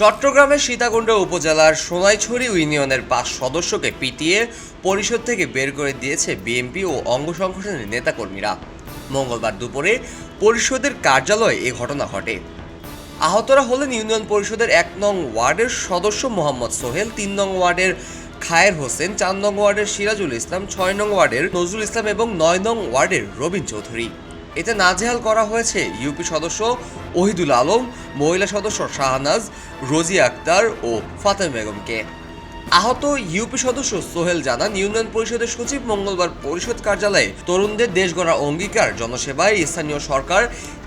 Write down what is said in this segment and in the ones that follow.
চট্টগ্রামের সীতাকুণ্ড উপজেলার সোনাইছড়ি ইউনিয়নের 5 সদস্যকে পিটিয়ে পরিষদ থেকে বের করে দিয়েছে বিএনপি ও অঙ্গ সংগঠনের নেতাকর্মীরা। মঙ্গলবার দুপুরে পরিষদের কার্যালয়ে এ ঘটনা ঘটে। আহতরা হলেন ইউনিয়ন পরিষদের 1 নং ওয়ার্ডের সদস্য মোহাম্মদ সোহেল, 3 নং ওয়ার্ডের খায়ের হোসেন, 4 নং ওয়ার্ডের সিরাজুল ইসলাম, 6 নং ওয়ার্ডের নজরুল ইসলাম এবং 9 নং ওয়ার্ডের রবিন চৌধুরী। এতে নাজেহাল করা হয়েছে ইউপি সদস্য ওহিদুল আলম, মহিলা সদস্য শাহনাজ, রোজিয়া আক্তার ও ফাতেমা বেগমকে। আহত ইউপি সদস্য সোহেল জানান, ইউনিয়ন পরিষদের সচিব মঙ্গলবার পরিষদ কার্যালয়ে তরুণদের দেশ গড়ার অঙ্গীকার, জনসেবায় স্থানীয় সরকার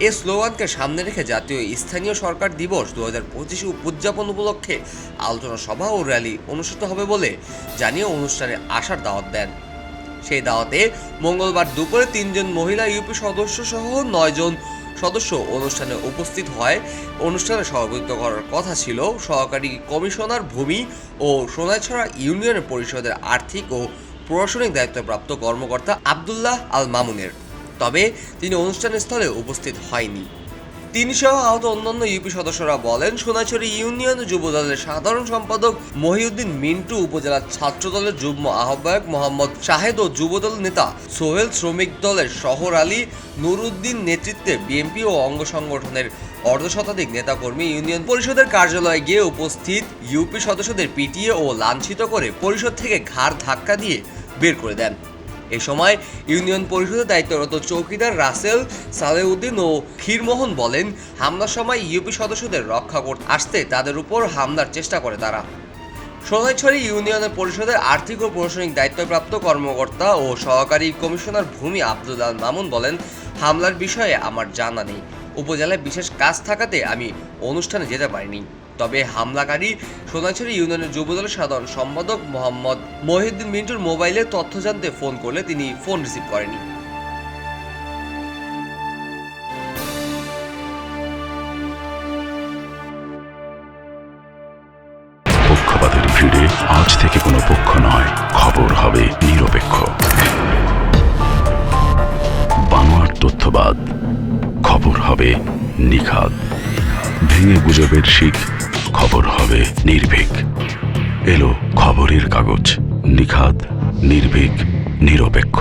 এ স্লোগানকে সামনে রেখে জাতীয় স্থানীয় সরকার দিবস 2025 উদযাপন উপলক্ষে আলোচনা সভা ও র্যালি অনুষ্ঠিত হবে বলে জানিয়ে অনুষ্ঠানে আসার দাওয়াত দেন। সেই দাওয়াতে মঙ্গলবার দুপুরে 3 জন মহিলা ইউপি সদস্য সহ 9 জন সদস্য অনুষ্ঠানে উপস্থিত হয়। অনুষ্ঠানে সভাপতিত্ব করার কথা ছিল সহকারী কমিশনার ভূমি ও সোনাইছড়া ইউনিয়ন পরিষদের আর্থিক ও প্রশাসনিক দায়িত্বপ্রাপ্ত কর্মকর্তা আব্দুল্লাহ আল মামুনের, তবে তিনি অনুষ্ঠানস্থলে উপস্থিত হয়নি। তিনি সহ আহত অন্যান্য ইউপি সদস্যরা বলেন, সোনাইছড়ি ইউনিয়ন যুবদলের সাধারণ সম্পাদক মহিউদ্দিন মিন্টু, উপজেলা ছাত্রদলের যুগ্ম আহ্বায়ক মোহাম্মদ শাহেদ ও যুবদল নেতা সোহেল, শ্রমিক দলের শহর আলী নুরুদ্দিন নেতৃত্বে বিএনপি ও অঙ্গ সংগঠনের অর্ধশতাধিক নেতাকর্মী ইউনিয়ন পরিষদের কার্যালয়ে গিয়ে উপস্থিত ইউপি সদস্যদের পিটিয়ে ও লাঞ্ছিত করে পরিষদ থেকে ঘাড় ধাক্কা দিয়ে বের করে দেন। এ সময় ইউনিয়ন পরিষদের দায়িত্বরত চৌকিদার রাসেল সালেউদ্দিন ও ক্ষীরমোহন বলেন, হামলার সময় ইউপি সদস্যদের রক্ষা করতে আসতে তাদের উপর হামলার চেষ্টা করে তারা। সোনাইছড়ি ইউনিয়নের পরিষদের আর্থিক ও প্রশাসনিক দায়িত্বপ্রাপ্ত কর্মকর্তা ও সহকারী কমিশনার ভূমি আব্দুল্লাহ মামুন বলেন, হামলার বিষয়ে আমার জানা নেই। উপজেলায় বিশেষ কাজ থাকাতে আমি অনুষ্ঠানে যেতে পারিনি। তবে হামলাকারী সোনাইছড়ি ইউনিয়নের যুবদলের সাধারণ সম্পাদক মোহাম্মদ মহিউদ্দিন মিন্টুর মোবাইলে তথ্য জানতে ফোন করলে তিনি ফোন রিসিভ করেনি। পক্ষপাতের ভিড়ে আজ থেকে কোনো পক্ষ নয়, খবর হবে নিরপেক্ষ। বানোয়ার তথ্যবাদ, খবর হবে নিখাদ। ভেঙে গুজবের শিখ, খবর হবে নির্ভীক। এলো খবরের কাগজ, নিখাদ, নির্ভীক, নিরপেক্ষ।